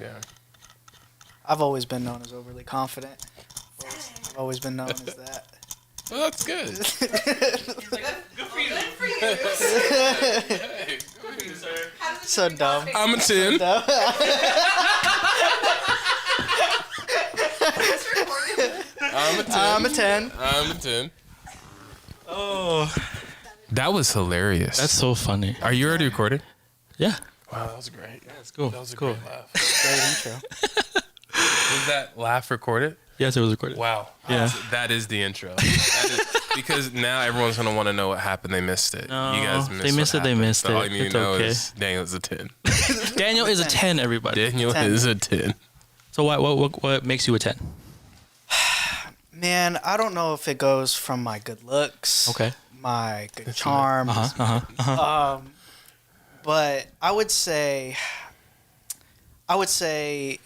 Yeah. I've always been known as overly confident. I've always been known as that. Well, that's good. He's like, good for you. Good for you. Hey, Good for you, sir. So dumb. I'm a 10. I'm a 10. I'm a 10. Oh, That was hilarious. that's so funny. Are you already recording? Yeah, Wow, that was great. that's cool. That was a cool. great laugh. Great intro. Was that laugh recorded? Yes, it was recorded. Wow. Yeah. That is the intro. That is, because now everyone's going to want to know what happened. They missed it. No, you guys they missed what it, they happened. missed So all it. you need It's to know okay. is Daniel's a 10. Daniel is a 10, everybody. Daniel 10. is a 10. So what makes you a 10? Man, I don't know if it goes from my good looks, Okay. my good charm, but I would say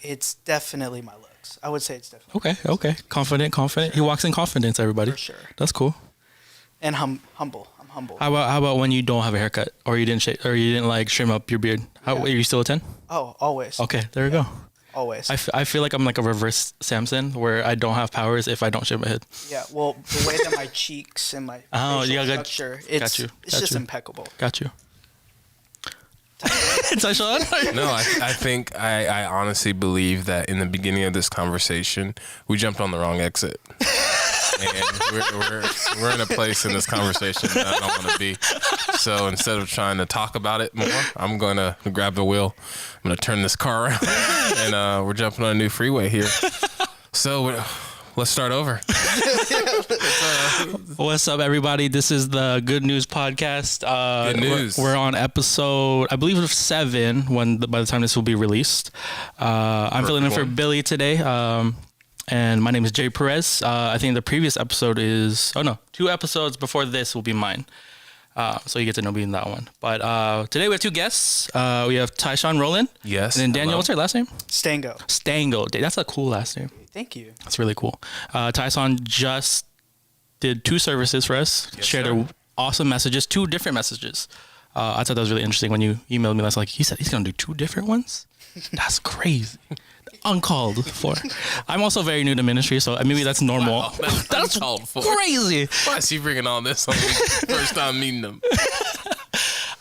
it's definitely my looks. I would say it's definitely Okay. Confident. He walks in confidence, everybody. for sure. That's cool. And humble. I'm humble. How about when you don't have a haircut or you didn't shave or you didn't like trim up your beard? Are you still a 10? Oh, always. Okay, there we go. Always. I feel like I'm like a reverse Samson where I don't have powers if I don't shave my head. Yeah. Well, the way that my cheeks and my Oh, facial yeah, good. structure, Got you. it's Got just you. impeccable. Got you. Tyshone? No, I think I honestly believe that in the beginning of this conversation, we jumped on the wrong exit. And we're in a place in this conversation that I don't want to be. So instead of trying to talk about it more, I'm going to grab the wheel. I'm going to turn this car around, and we're jumping on a new freeway here. So let's start over. What's up, everybody? This is the Good News Podcast. Good news. We're on episode, I believe, 7 by the time this will be released. I'm filling in for Billy today. And my name is Jay Perez. I think the previous episode is... 2 episodes before this will be mine. So you get to know me in that one. But today we have 2 guests. We have Tyshone, Roland. Yes. And then Daniel, Hello. what's her last name? Stango. That's a cool last name. Thank you. That's really cool. Tyshone just did 2 services for us. Yes, shared sir. awesome messages, 2 different messages. I thought that was really interesting when you emailed me last night. Like, he said he's going to do 2 different ones? That's crazy. Uncalled for. I'm also very new to ministry, so maybe that's normal. Wow, that's uncalled for. Crazy. Why is he bringing all this on me first time meeting him?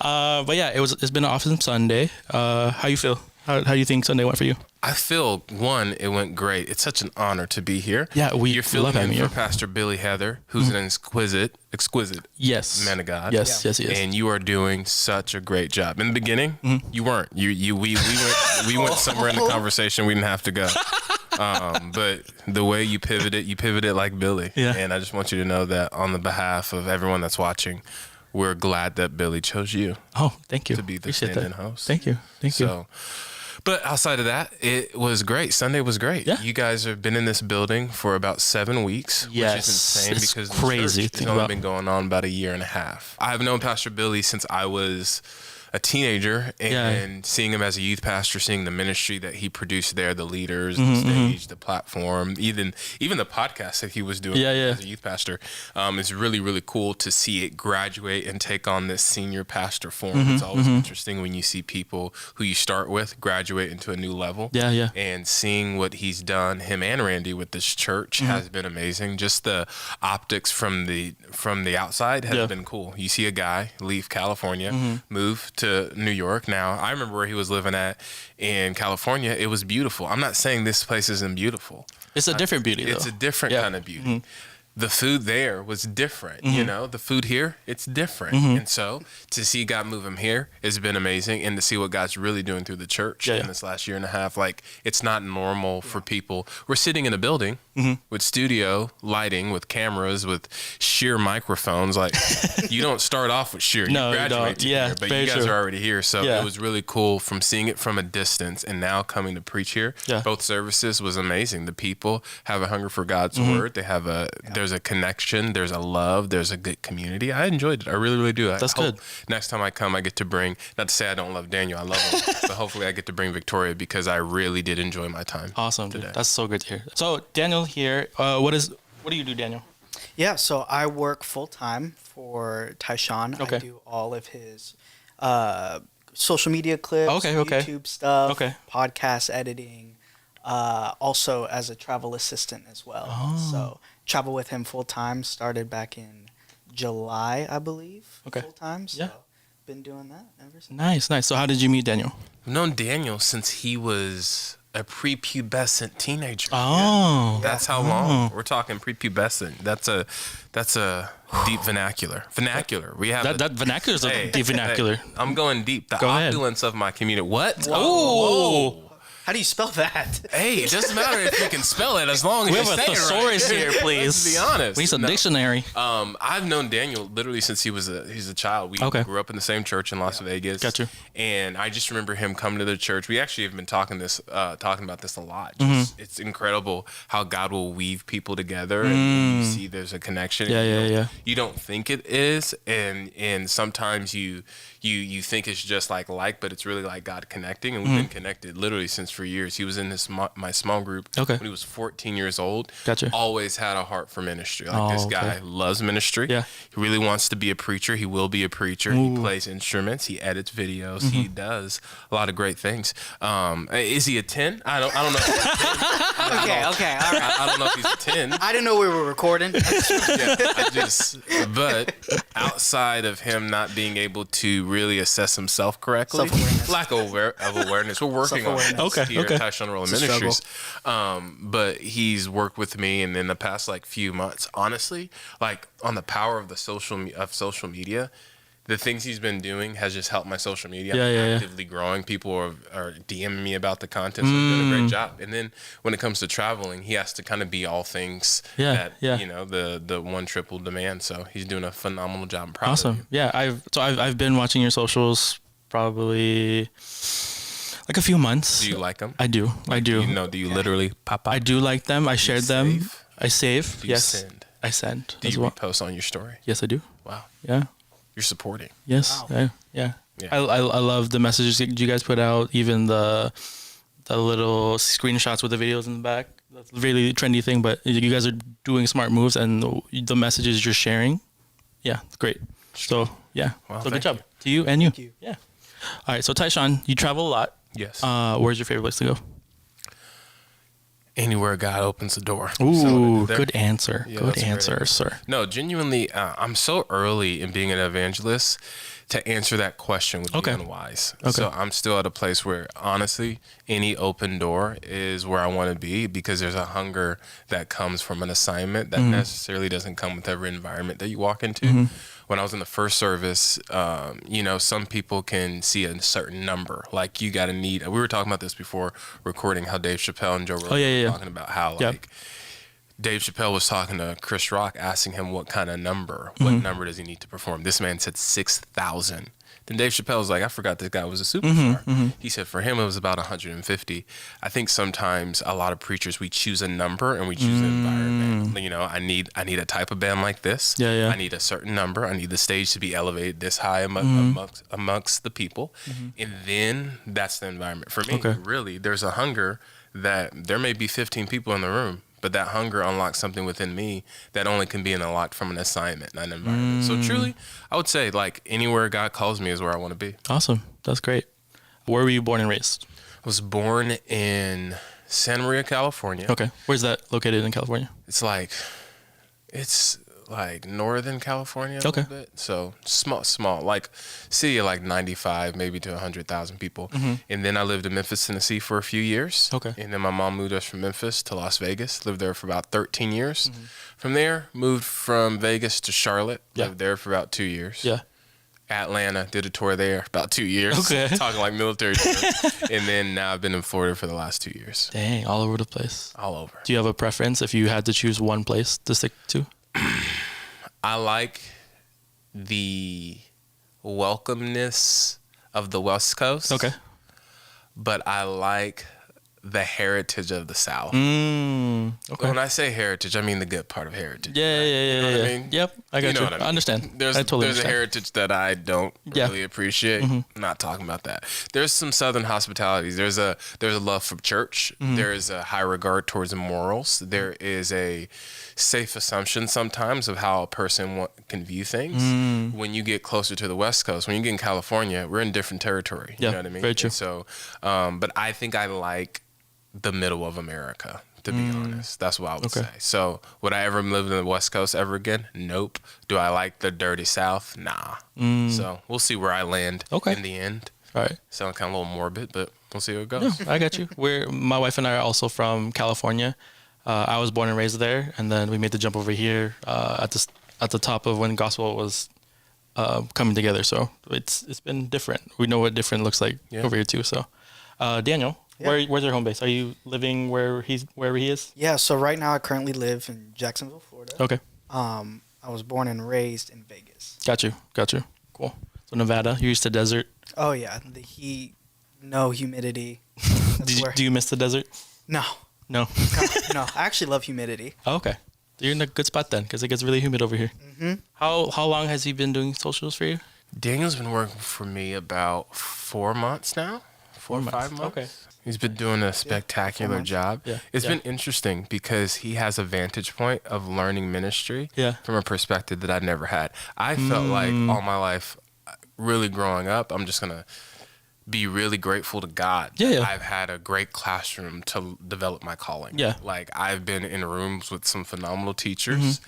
But yeah, it's been an awesome Sunday. How you feel? How do you think Sunday went for you? I feel, it went great. It's such an honor to be here. Yeah, You're filling love having in you. for Pastor Billy Heather, who's an exquisite Yes. man of God. Yes. And you are doing such a great job. In the beginning, you weren't. We went somewhere in the conversation we didn't have to go. But the way you pivoted like Billy. Yeah. And I just want you to know that on the behalf of everyone that's watching, we're glad that Billy chose you Oh, thank you. to be the Appreciate stand-in that. host. Thank you. So, but outside of that, it was great. Sunday was great. Yeah. You guys have been in this building for about 7 weeks, which Yes, is insane it's because crazy the to church think has only about. been going on about a year and a half. I've known Pastor Billy since I was a teenager, and seeing him as a youth pastor, seeing the ministry that he produced there, the leaders, the stage, the platform, even the podcast that he was doing as a youth pastor, is really, really cool to see it graduate and take on this senior pastor form. It's always interesting when you see people who you start with graduate into a new level. Yeah. And seeing what he's done, him and Randy, with this church has been amazing. Just the optics from the outside has been cool. You see a guy leave California, move to New York. Now, I remember where he was living at in California. It was beautiful. I'm not saying this place isn't beautiful. It's a different beauty, though. It's a different kind of beauty. The food there was different, the food here, it's different. And so to see God move him here has been amazing. And to see what God's really doing through the church in this last year and a half, like, it's not normal for people. We're sitting in a building with studio lighting, with cameras, with sheer microphones. Like, you don't start off with sheer, No, you you graduate don't. to Yeah, here, but very you guys true. are already here. So Yeah. it was really cool from seeing it from a distance and now coming to preach here. Yeah. Both services was amazing. The people have a hunger for God's word. They have there's a connection, there's a love, there's a good community. I enjoyed it. I really, really do. That's I hope good. next time I come, I get to bring, not to say I don't love Daniel, I love him, but hopefully I get to bring Victoria because I really did enjoy my time. Awesome, dude. today. That's so good to hear. So, Daniel here, what do you do, Daniel? Yeah, so I work full time for Tyshone. Okay. I do all of his social media clips, Okay. YouTube stuff, Okay. podcast editing, also as a travel assistant as well. Oh. So travel with him full time. Started back in July, I believe. Okay. Full time. So Yeah. been doing that ever since. Nice. So how did you meet Daniel? I've known Daniel since he was a prepubescent teenager. Oh. That's how long we're talking. Prepubescent. That's a deep vernacular. We have That vernacular is a Hey, deep vernacular. hey, I'm going deep. The Go ahead. opulence of my community. What? Oh. How do you spell that? Hey, it doesn't matter if you can spell it as long as We you have a say it thesaurus right. here, please. Let's be honest. We need some No. dictionary. I've known Daniel literally since he's a child. We Okay. grew up in the same church in Las Vegas. Gotcha. And I just remember him coming to the church. We actually have been talking about this a lot. Mm-hmm. Just, it's incredible how God will weave people together, and you see there's a connection. Yeah. You don't think it is, and sometimes you think it's just like, but it's really like God connecting, and we've been connected literally since for years. He was in my small group Okay. when he was 14 years old. Gotcha. Always had a heart for ministry. Like Oh, this okay. guy loves ministry. Yeah. He really wants to be a preacher. He will be a preacher. He plays instruments. He edits videos. Mm-hmm. He does a lot of great things. Is he a 10? I don't know. If he's a 10. Okay, all right. I don't know if he's a 10. I didn't know we were recording. But outside of him not being able to really assess himself correctly, Self-awareness. lack of awareness, we're working on it Self-awareness. here Okay. at Tyshone Roland It's a struggle. Ministries. But he's worked with me, and in the past few months, honestly, on the power of the social media. The things he's been doing has just helped my social media. Yeah. Actively growing. People are DMing me about the content. So he's doing a great job. And then when it comes to traveling, he has to kind of be all things Yeah. the one triple demand. So he's doing a phenomenal job. I'm proud of Awesome. you. Yeah, I've been watching your socials probably like a few months. Do you like them? I do. Do you literally pop out? I do like them. I shared them. save? I save. Do you Yes. send? I send Do as you well. repost on your story? Yes, I do. Wow. Yeah. You're supporting. Yes. Wow. Yeah. Yeah. I love the messages that you guys put out. Even the little screenshots with the videos in the back. That's a really trendy thing. But you guys are doing smart moves, and the messages you're sharing. Yeah, it's great. So yeah. Wow, So good thank job you. to you and you. you. Yeah. All right. So Tyshone, you travel a lot. Yes. Where's your favorite place to go? Anywhere God opens the door. Ooh, So there- good answer. Yeah, Good that's a great answer, answer. sir. No, genuinely, I'm so early in being an evangelist to answer that question would Okay. be unwise. Okay. So I'm still at a place where, honestly, any open door is where I want to be, because there's a hunger that comes from an assignment that necessarily doesn't come with every environment that you walk into. When I was in the first service, some people can see a certain number. Like, you got to need. We were talking about this before recording, how Dave Chappelle and Joe Rogan yeah. were talking about how Yep. Dave Chappelle was talking to Chris Rock, asking him what kind of number, what number does he need to perform. This man said 6,000. Then Dave Chappelle was like, I forgot this guy was a superstar. He said for him it was about 150. I think sometimes a lot of preachers, we choose a number and we choose an environment. I need a type of band like this. Yeah. I need a certain number. I need the stage to be elevated this high amongst the people. And then that's the environment. For me, Okay. really, there's a hunger that there may be 15 people in the room, but that hunger unlocks something within me that only can be unlocked from an assignment, not an environment. So truly, I would say anywhere God calls me is where I want to be. Awesome. That's great. Where were you born and raised? I was born in Santa Maria, California. Okay. Where's that located in California? It's like Northern California a Okay. little bit. So small, like city of 95, maybe to 100,000 people. And then I lived in Memphis, Tennessee for a few years. Okay. And then my mom moved us from Memphis to Las Vegas, lived there for about 13 years. From there, moved from Vegas to Charlotte, Yeah. lived there for about 2 years. Yeah. Atlanta, did a tour there about 2 years. Okay. Talking like military tour. And then now I've been in Florida for the last 2 years. Dang, all over the place. All over. Do you have a preference if you had to choose one place to stick to? I like the welcomeness of the West Coast. Okay. But I like the heritage of the South. Okay. When I say heritage, I mean the good part of heritage. Yeah. know what I mean? Yep. I got you. know what I mean. understand. There's I totally a understand. heritage that I don't Yeah. really appreciate. I'm not talking about that. There's some Southern hospitalities. There's a love for church. There is a high regard towards morals. There is a safe assumption sometimes of how a person can view things. When you get closer to the West Coast, when you get in California, we're in different territory. You know what I mean? Very true. And so, but I think I like the middle of America, to be honest. That's what I would say. So would I ever live in the West Coast ever again? Nope. Do I like the dirty South? Nah. So we'll see where I land in the end. All right. Sound kind of a little morbid, but we'll see how it goes. I got you. My wife and I are also from California. I was born and raised there, and then we made the jump over here at the top of when gospel was coming together. So it's been different. We know what different looks like over here too. So, Daniel, where's your home base? Are you living wherever he is? Yeah. So right now I currently live in Jacksonville, Florida. Okay. I was born and raised in Vegas. Got you. Cool. So Nevada, you're used to desert. Oh yeah, the heat, no humidity. Do you miss the desert? No. No. No. I actually love humidity. Oh, okay. You're in a good spot then, because it gets really humid over here. Mm-hmm. How long has he been doing socials for you? Daniel's been working for me about 4 months now. 4 or 5 months. Okay. He's been doing a spectacular job. Yeah. It's been interesting because he has a vantage point of learning ministry from a perspective that I've never had. I felt like all my life, really growing up, I'm just going to be really grateful to God that I've had a great classroom to develop my calling. Yeah. Like, I've been in rooms with some phenomenal teachers,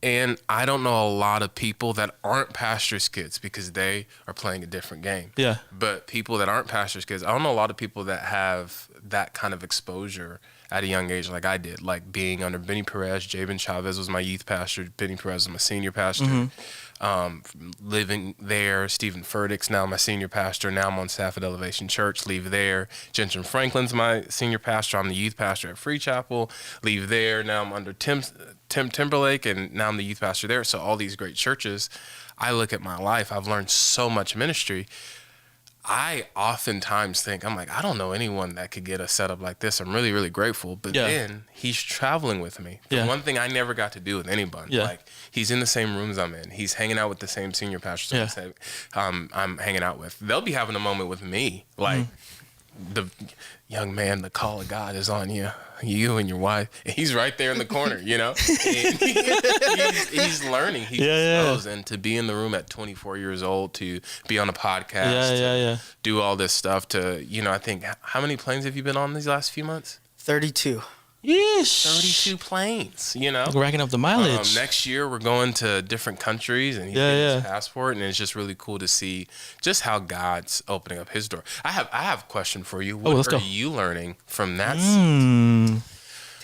and I don't know a lot of people that aren't pastors' kids because they are playing a different game. Yeah. But people that aren't pastors' kids, I don't know a lot of people that have that kind of exposure at a young age like I did, like being under Benny Perez. Jabin Chavez was my youth pastor. Benny Perez was my senior pastor. Living there. Stephen Furtick's now my senior pastor. Now I'm on staff at Elevation Church. Leave there. Jensen Franklin's my senior pastor. I'm the youth pastor at Free Chapel. Leave there. Now I'm under Tim Timberlake, and now I'm the youth pastor there. So all these great churches, I look at my life. I've learned so much ministry. I oftentimes think, I'm like, I don't know anyone that could get a setup like this. I'm really, really grateful. But then he's traveling with me. The one thing I never got to do with anybody. Like, he's in the same rooms I'm in. He's hanging out with the same senior pastors I'm hanging out with. They'll be having a moment with me. Like, the young man, the call of God is on you and your wife. And he's right there in the corner, you know? And he's learning. He knows. And to be in the room at 24 years old, to be on a podcast, do all this stuff, to, you know, I think, how many planes have you been on these last few months? 32. Yeesh. 32 planes, you know? Racking up the mileage. Next year, we're going to different countries, and he's getting his passport, and it's just really cool to see just how God's opening up his door. I have a question for you. What are you learning from that?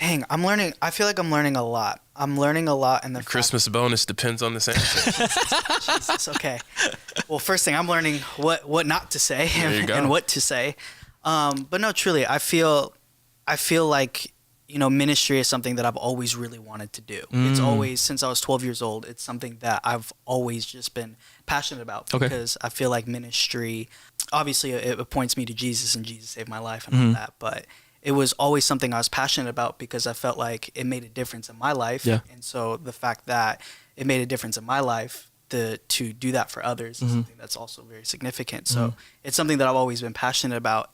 Dang, I'm learning. I feel like I'm learning a lot. I'm learning a lot. And the Christmas bonus depends on the answer. Jesus, okay. Well, first thing, I'm learning what not to say and what to say. But no, truly, I feel like, you know, ministry is something that I've always really wanted to do. It's always, since I was 12 years old, it's something that I've always just been passionate about, because I feel like ministry, obviously it points me to Jesus, and Jesus saved my life and all that, but it was always something I was passionate about because I felt like it made a difference in my life. And so the fact that it made a difference in my life, to do that for others is something that's also very significant. So it's something that I've always been passionate about.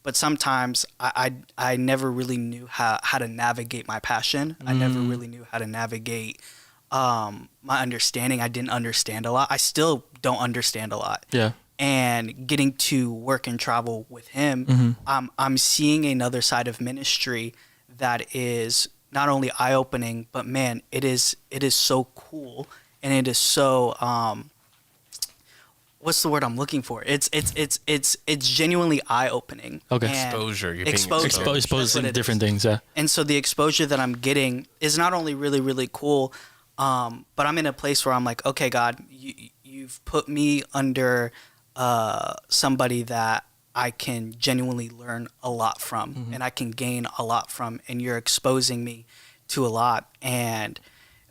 But sometimes I never really knew how to navigate my passion. I never really knew how to navigate my understanding. I didn't understand a lot. I still don't understand a lot. Yeah. And getting to work and travel with him, I'm seeing another side of ministry that is not only eye-opening, but man, it is so cool, and it is so what's the word I'm looking for? It's genuinely eye-opening. Okay. Exposure. You're exposed to different things, yeah. And so the exposure that I'm getting is not only really, really cool, but I'm in a place where I'm like, okay, God, you've put me under somebody that I can genuinely learn a lot from, and I can gain a lot from, and you're exposing me to a lot. And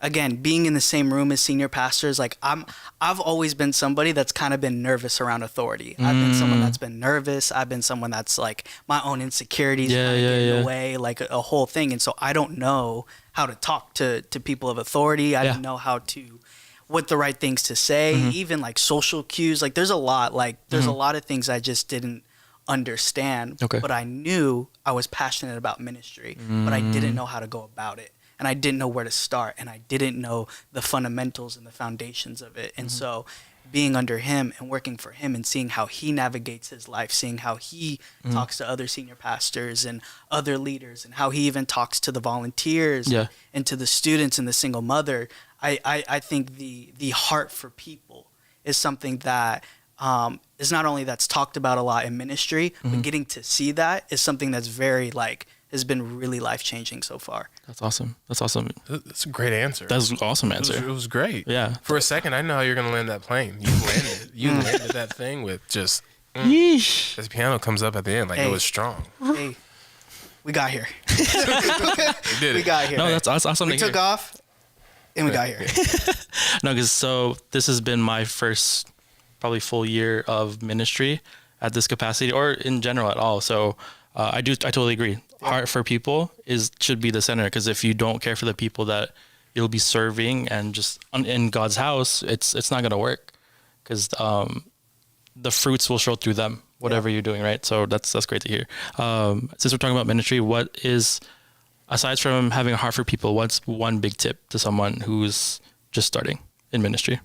again, being in the same room as senior pastors, like I've always been somebody that's kind of been nervous around authority. I've been someone that's been nervous. I've been someone that's like my own insecurities get in the way, like a whole thing. And so I don't know how to talk to people of authority. I didn't know what the right things to say, even like social cues. Like there's a lot of things I just didn't understand, but I knew I was passionate about ministry, but I didn't know how to go about it. and I didn't know where to start, and I didn't know the fundamentals and the foundations of it. And so being under him and working for him and seeing how he navigates his life, seeing how he talks to other senior pastors and other leaders, and how he even talks to the volunteers and to the students and the single mother, I think the heart for people is something that is not only that's talked about a lot in ministry, but getting to see that is something that's very has been really life-changing so far. That's awesome. That's a great answer. That's an awesome answer. It was great. Yeah. For a second, I didn't know how you're going to land that plane. You landed that thing with just... Yeesh. This piano comes up at the end it was strong. Hey, we got here. We did it. We got here. No, that's awesome. We took off, and we got here. No, because so this has been my first probably full year of ministry at this capacity, or in general at all. So I totally agree. Heart for people should be the center, because if you don't care for the people that you'll be serving and just in God's house, it's not gonna work, because the fruits will show through them, whatever you're doing, right? So that's great to hear. Since we're talking about ministry, what is, aside from having a heart for people, what's one big tip to someone who's just starting in ministry?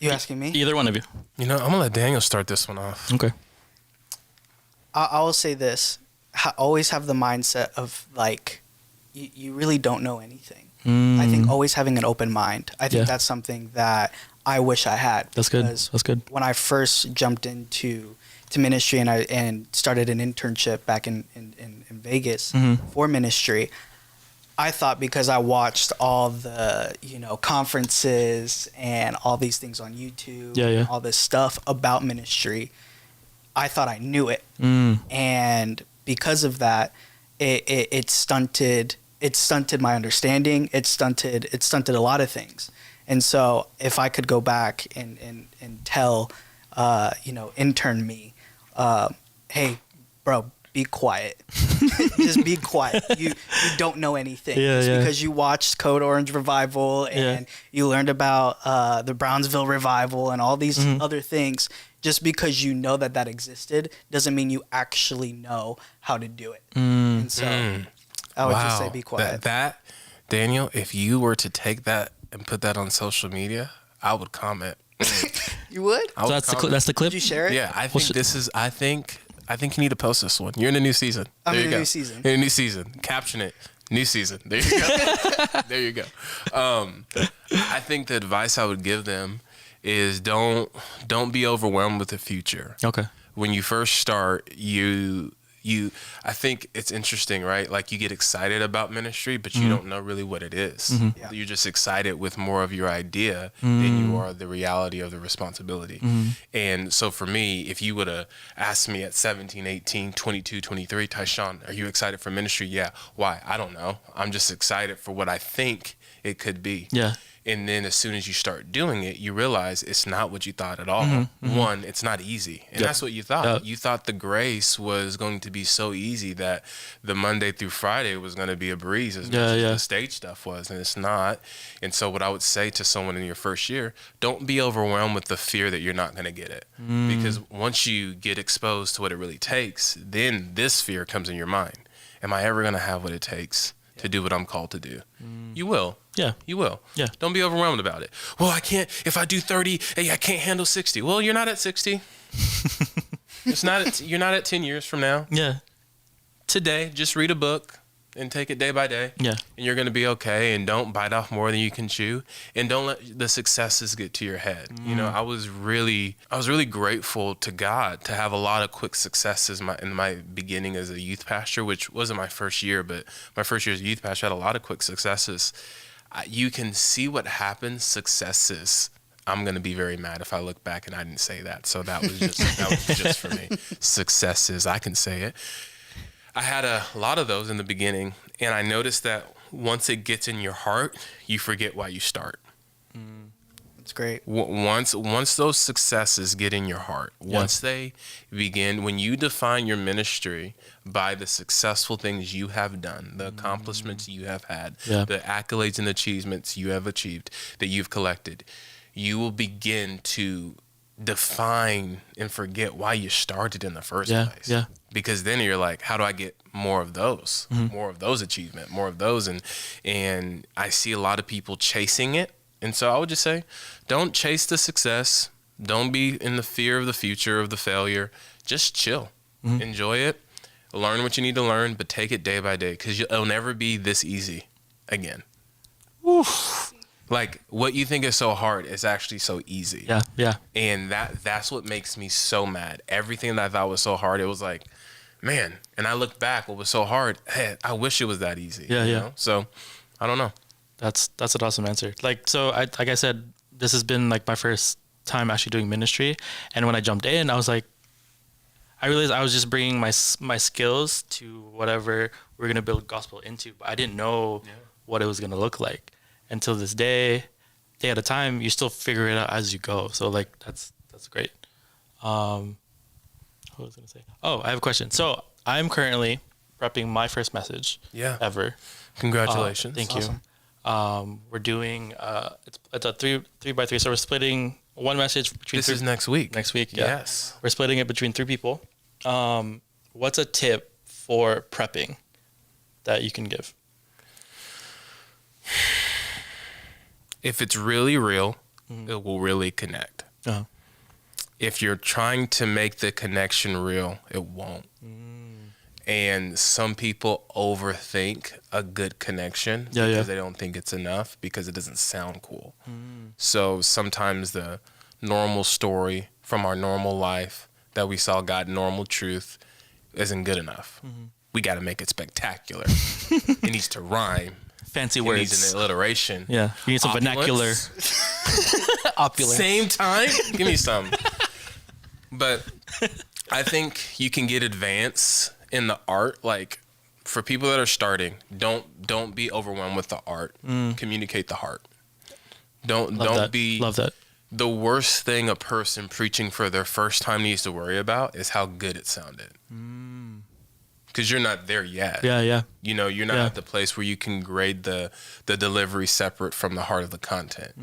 You asking me? Either one of you. I'm gonna let Daniel start this one off. Okay. I will say this: always have the mindset of you really don't know anything. I think always having an open mind. I think that's something that I wish I had. That's good. That's good. When I first jumped into ministry and started an internship back in Vegas for ministry, I thought, because I watched all the conferences and all these things on YouTube, and all this stuff about ministry, I thought I knew it, and because of that, it stunted my understanding. It stunted a lot of things. And so if I could go back and tell intern me, hey bro, be quiet. Just be quiet. You don't know anything. Because you watched Code Orange Revival and you learned about the Brownsville Revival and all these other things. Just because you know that existed doesn't mean you actually know how to do it. And so I would just say be quiet. That Daniel, if you were to take that and put that on social media, I would comment. You would? So that's the clip? Did you share it? Yeah, I think you need to post this one. You're in a new season. I'm in a new season. You're in a new season. Caption it. New season. There you go. There you go. I think the advice I would give them is don't be overwhelmed with the future. Okay. When you first start, I think it's interesting, right? You get excited about ministry, but you don't know really what it is. Yeah. You're just excited with more of your idea than you are the reality of the responsibility. And so for me, if you would have asked me at 17, 18, 22, 23, Tyshone, are you excited for ministry? Yeah. Why? I don't know. I'm just excited for what I think it could be. Yeah. And then as soon as you start doing it, you realize it's not what you thought at all. One, it's not easy. And that's what you thought. You thought the grace was going to be so easy that the Monday through Friday was going to be a breeze as much as the stage stuff was. And it's not. And so what I would say to someone in your first year, don't be overwhelmed with the fear that you're not going to get it. Because once you get exposed to what it really takes, then this fear comes in your mind. Am I ever going to have what it takes to do what I'm called to do? You will. Yeah. You will. Yeah. Don't be overwhelmed about it. Well, I can't, if I do 30, hey, I can't handle 60. Well, you're not at 60. You're not at 10 years from now. Yeah. Today, just read a book and take it day by day. Yeah. And you're going to be okay. And don't bite off more than you can chew. And don't let the successes get to your head. I was really grateful to God to have a lot of quick successes in my beginning as a youth pastor, which wasn't my first year, but my first year as a youth pastor, I had a lot of quick successes. You can see what happens, successes. I'm going to be very mad if I look back and I didn't say that. So that was just for me. Successes, I can say it. I had a lot of those in the beginning, and I noticed that once it gets in your heart, you forget why you start. That's great. Once those successes get in your heart, once they begin, when you define your ministry by the successful things you have done, the accomplishments you have had, the accolades and achievements you have achieved, that you've collected, you will begin to define and forget why you started in the first place. Yeah. Because then you're like, how do I get more of those, more of those achievement, more of those? And I see a lot of people chasing it. And so I would just say, don't chase the success. Don't be in the fear of the future, of the failure. Just chill. Enjoy it. Learn what you need to learn, but take it day by day, because it'll never be this easy again. Oof. Like, what you think is so hard is actually so easy. Yeah. And that's what makes me so mad. Everything that I thought was so hard, it was like, man. And I look back, what was so hard, hey, I wish it was that easy. Yeah. You know? So, I don't know. That's an awesome answer. Like, so like I said, this has been like my first time actually doing ministry. And when I jumped in, I was like, I realized I was just bringing my skills to whatever we're going to build gospel into. But I didn't know what it was going to look like. Until this day at a time, you still figure it out as you go. So like that's great. What was I gonna say? Oh, I have a question. So I'm currently prepping my first message ever. Congratulations. Thank you. We're doing it's a 3x3, so we're splitting one message between This is next week. Next week, yeah. Yes. We're splitting it between 3 people. What's a tip for prepping that you can give? If it's really real, it will really connect. Uh-huh. If you're trying to make the connection real, it won't. And some people overthink a good connection because they don't think it's enough, because it doesn't sound cool. So sometimes the normal story from our normal life that we saw God normal truth isn't good enough. We got to make it spectacular. It needs to rhyme. Fancy words. It needs an alliteration. Yeah, you need some vernacular. Opulence. Same time? Give me some. But I think you can get advanced in the art. Like, for people that are starting, don't be overwhelmed with the art. Communicate the heart. Don't be. Love that. The worst thing a person preaching for their first time needs to worry about is how good it sounded. Because you're not there yet. Yeah. You know, you're not at the place where you can grade the delivery separate from the heart of the content.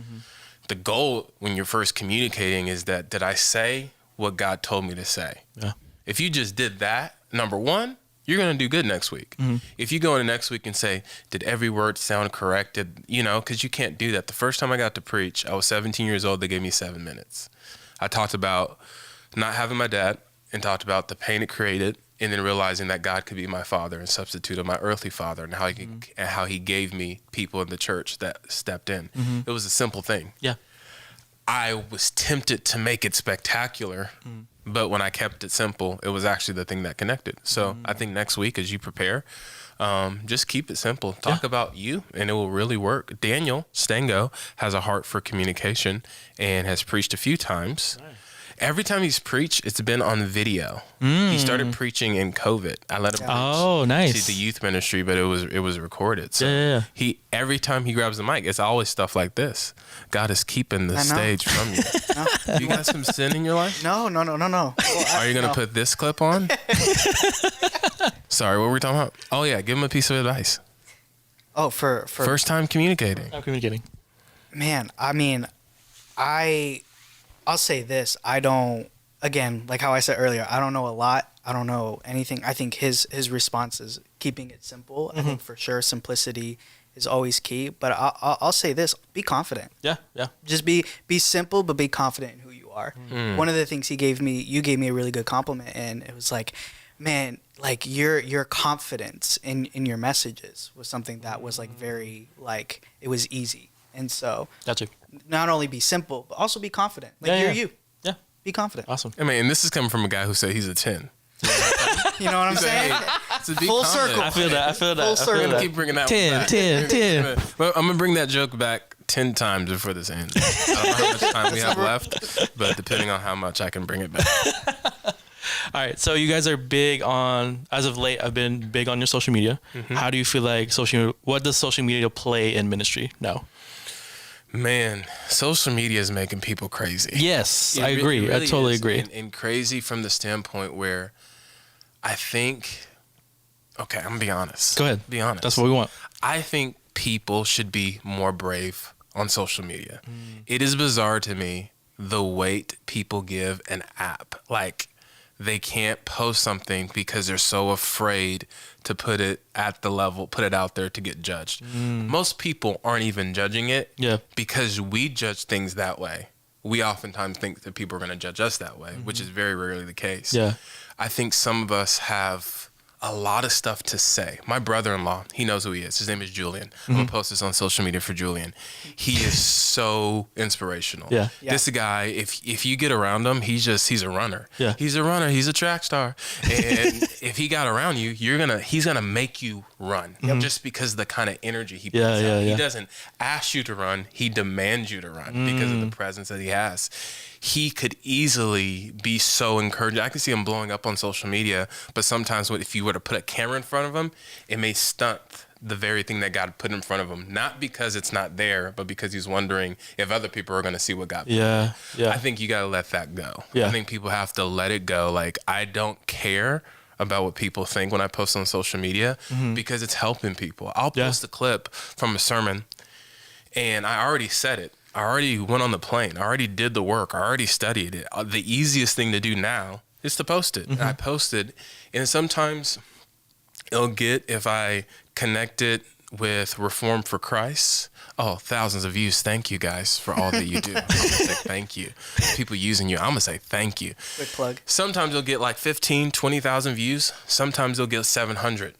The goal when you're first communicating is that, did I say what God told me to say? Yeah. If you just did that, number one, you're going to do good next week. If you go into next week and say, did every word sound correct? Because you can't do that. The first time I got to preach, I was 17 years old. They gave me 7 minutes. I talked about not having my dad and talked about the pain it created, and then realizing that God could be my father and substitute of my earthly father, and how he gave me people in the church that stepped in. It was a simple thing. Yeah. I was tempted to make it spectacular, but when I kept it simple, it was actually the thing that connected. So I think next week, as you prepare, just keep it simple. Talk about you, and it will really work. Daniel Stango has a heart for communication and has preached a few times. Nice. Every time he's preached, it's been on video. He started preaching in COVID. I let him preach. Oh, nice. See the youth ministry, but it was recorded. So every time he grabs the mic, it's always stuff like this. God is keeping the stage from you. You got some sin in your life? No. Well, are you gonna put this clip on? Sorry, what were we talking about? Oh yeah, give him a piece of advice. Oh, for first time communicating. I'm communicating. Man, I mean, I'll say this. I don't, again, like how I said earlier, I don't know a lot. I don't know anything. I think his response is keeping it simple. I think for sure simplicity is always key. But I'll say this, be confident. Yeah. Just be simple, but be confident in who you are. One of the things you gave me a really good compliment, and it was like, man, like your confidence in your messages was something that was like very, like, it was easy. And so, gotcha. Not only be simple, but also be confident. Like you're you. Yeah. Be confident. Awesome. I mean, and this is coming from a guy who said he's a 10. You know what I'm saying? Full circle. I feel that. Full circle. I'm gonna keep bringing that 10. Well, I'm gonna bring that joke back 10 times before this ends. I don't know how much time we have left, but depending on how much I can bring it back. All right, so you guys are big on, as of late, I've been big on your social media. How do you feel like what does social media play in ministry now? Man, social media is making people crazy. Yes, I agree. Really I totally is. agree. And crazy from the standpoint where I think, okay, I'm going to be honest. Go ahead. Be honest. That's what we want. I think people should be more brave on social media. It is bizarre to me the weight people give an app. Like, they can't post something because they're so afraid to put it at the level, put it out there to get judged. Most people aren't even judging it because we judge things that way. We oftentimes think that people are going to judge us that way, which is very rarely the case. Yeah. I think some of us have a lot of stuff to say. My brother-in-law, he knows who he is. His name is Julian. I'm going to post this on social media for Julian. He is so inspirational. Yeah. This guy, if you get around him, he's a runner. Yeah. He's a runner. He's a track star. And if he got around you, he's going to make you run just because of the kind of energy he puts out. He doesn't ask you to run. He demands you to run because of the presence that he has. He could easily be so encouraging. I can see him blowing up on social media, but sometimes if you were to put a camera in front of him, it may stunt the very thing that God put in front of him. Not because it's not there, but because he's wondering if other people are going to see what God put in. I think you got to let that go. I think people have to let it go. Like, I don't care about what people think when I post on social media because it's helping people. I'll post a clip from a sermon, and I already said it. I already went on the plane. I already did the work. I already studied it. The easiest thing to do now is to post it. And I post it, and sometimes it'll get, if I connect it with Reform for Christ, thousands of views. Thank you guys for all that you do. I'm gonna say thank you. People using you, I'm gonna say thank you. Quick plug. Sometimes you'll get like 15, 20,000 views. Sometimes you'll get 700.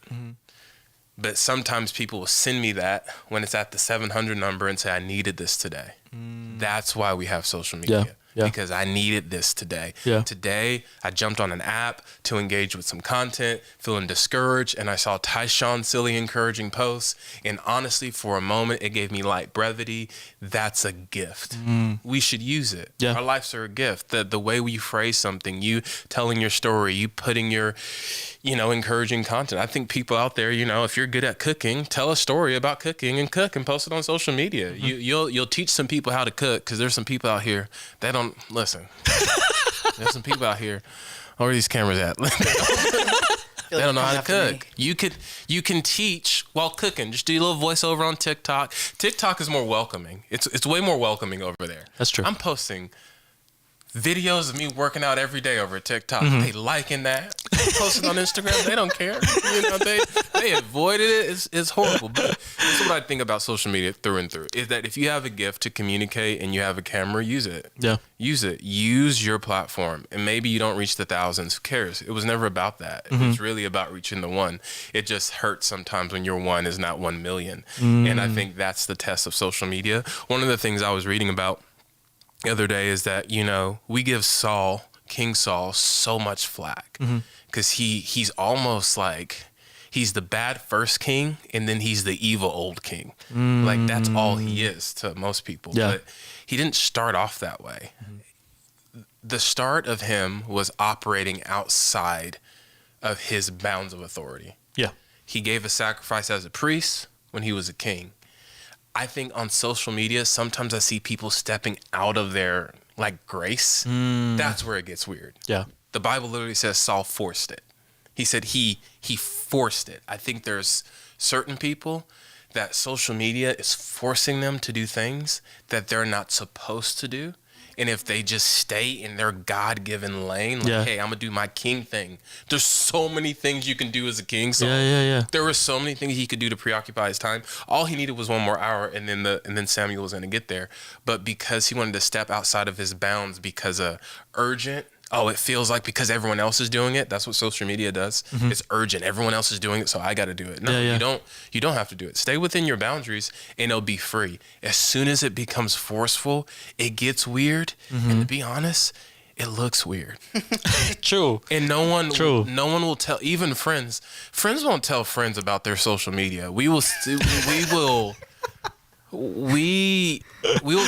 But sometimes people will send me that when it's at the 700 number and say, I needed this today. That's why we have social media. Because I needed this today. Today, I jumped on an app to engage with some content, feeling discouraged, and I saw Tyshone silly encouraging posts. And honestly, for a moment, it gave me light brevity. That's a gift. We should use it. Our lives are a gift. The way we phrase something, you telling your story, you putting your, encouraging content. I think people out there, if you're good at cooking, tell a story about cooking and cook and post it on social media. You'll teach some people how to cook, because there's some people out here that don't listen. There's some people out here. Where are these cameras at? They don't know how to cook. You can teach while cooking. Just do a little voiceover on TikTok. TikTok is more welcoming. It's way more welcoming over there. That's true. I'm posting videos of me working out every day over at TikTok. They liking that. Posting on Instagram, they don't care. They avoided it. It's horrible. But this is what I think about social media through and through, is that if you have a gift to communicate and you have a camera, use it. Use it. Use your platform. And maybe you don't reach the thousands. Who cares? It was never about that. It was really about reaching the one. It just hurts sometimes when your one is not 1 million. And I think that's the test of social media. One of the things I was reading about the other day is that, we give King Saul, so much flack, because he's almost like he's the bad first king, and then he's the evil old king. Like, that's all he is to most people. But he didn't start off that way. The start of him was operating outside of his bounds of authority. He gave a sacrifice as a priest when he was a king. I think on social media, sometimes I see people stepping out of their grace. That's where it gets weird. The Bible literally says Saul forced it. He said he forced it. I think there's certain people that social media is forcing them to do things that they're not supposed to do. And if they just stay in their God-given lane, hey, I'm going to do my king thing. There's so many things you can do as a king. So there were so many things he could do to preoccupy his time. All he needed was 1 more hour, and then Samuel was going to get there. But because he wanted to step outside of his bounds because of urgent, it feels like because everyone else is doing it. That's what social media does. It's urgent. Everyone else is doing it, so I got to do it. No, you don't have to do it. Stay within your boundaries, and it'll be free. As soon as it becomes forceful, it gets weird. And to be honest, it looks weird. True. And no one will tell, even friends. Friends won't tell friends about their social media. We will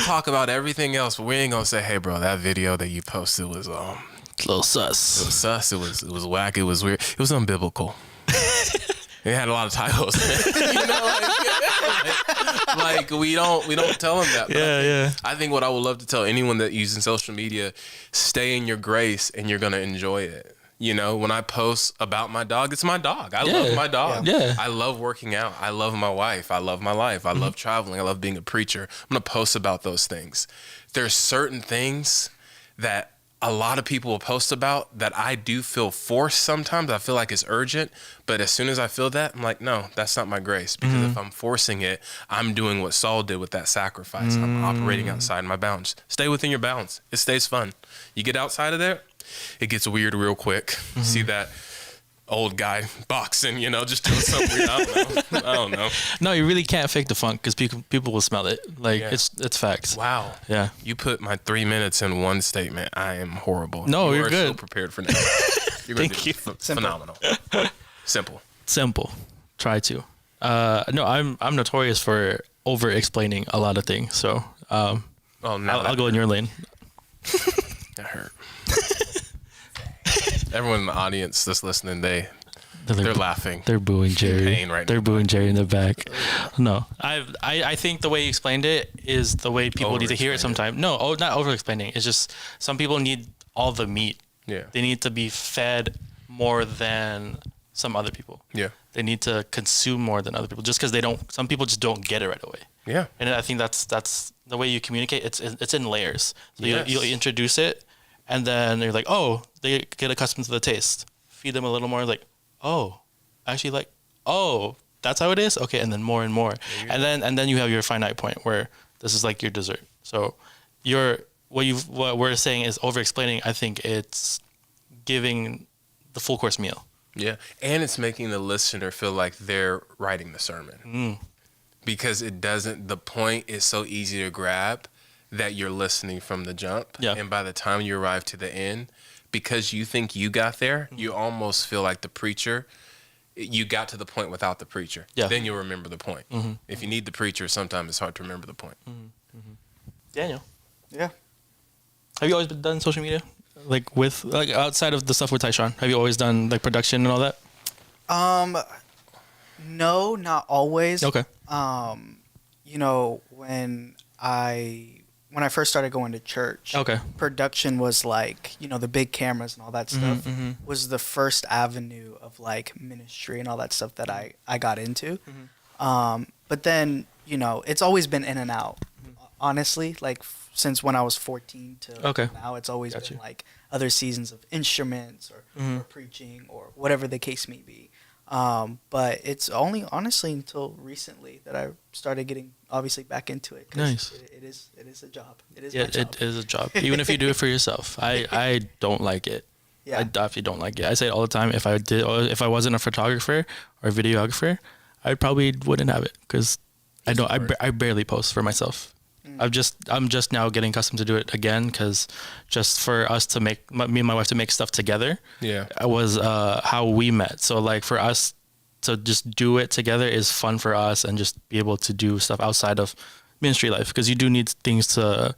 talk about everything else, but we ain't gonna say, hey bro, that video that you posted was a little sus. It was sus. It was whack. It was weird. It was unbiblical. It had a lot of typos. We don't tell them that. But I think what I would love to tell anyone that using social media, stay in your grace and you're gonna enjoy it. You know, when I post about my dog, it's my dog. I love my dog. Yeah. I love working out. I love my wife. I love my life. I love traveling. I love being a preacher. I'm going to post about those things. There's certain things that a lot of people will post about that I do feel forced sometimes. I feel like it's urgent. But as soon as I feel that, I'm like, no, that's not my grace. Because if I'm forcing it, I'm doing what Saul did with that sacrifice. I'm operating outside my bounds. Stay within your bounds. It stays fun. You get outside of there, it gets weird real quick. See that old guy boxing, you know, just doing something weird. I don't know. No, you really can't fake the funk because people will smell it. Like it's facts. Wow. Yeah. You put my 3 minutes in one statement. I am horrible. No, you're good. So prepared for that. Thank you. Phenomenal. Simple. Try to. No, I'm notorious for over explaining a lot of things. So I'll go in your lane. That hurt. Everyone in the audience that's listening, they're laughing. They're booing Jerry. Pain right they're now. booing Jerry in the back. No, I think the way you explained it is the way people need to hear it sometimes. No, not over explaining. It's just some people need all the meat. Yeah. They need to be fed more than some other people. Yeah. They need to consume more than other people just because some people just don't get it right away. Yeah. And I think that's the way you communicate. It's in layers. So you'll introduce it, and then you're like, oh, they get accustomed to the taste. Feed them a little more, like, oh, actually, like, oh, that's how it is. Okay, and then more and more, and then you have your finite point where this is like your dessert. So what we're saying is over explaining. I think it's giving the full course meal. Yeah, and it's making the listener feel like they're writing the sermon. Because the point is so easy to grab that you're listening from the jump. Yeah. And by the time you arrive to the end, because you think you got there, you almost feel like the preacher, you got to the point without the preacher. Yeah. Then you'll remember the point. If you need the preacher, sometimes it's hard to remember the point. Daniel. Yeah. Have you always done social media? Like outside of the stuff with Tyshone, have you always done like production and all that? No, not always. Okay. You know, when I first started going to church, Okay. production was like, you know, the big cameras and all that stuff was the first avenue of like ministry and all that stuff that I got into. But then, you know, it's always been in and out. Honestly, like since when I was 14 to now, it's always been like other seasons of instruments or preaching or whatever the case may be. But it's only honestly until recently that I started getting obviously back into it. 'Cause nice. It is a job. It is. Yeah, my job. it is a job. Even if you do it for yourself, I don't like it. Yeah. I definitely don't like it. I say it all the time. If I wasn't a photographer or a videographer, I probably wouldn't have it because I barely post for myself. I'm just now getting accustomed to do it again because just for us to me and my wife to make stuff together. Yeah. Was how we met. So like for us to just do it together is fun for us and just be able to do stuff outside of ministry life because you do need things to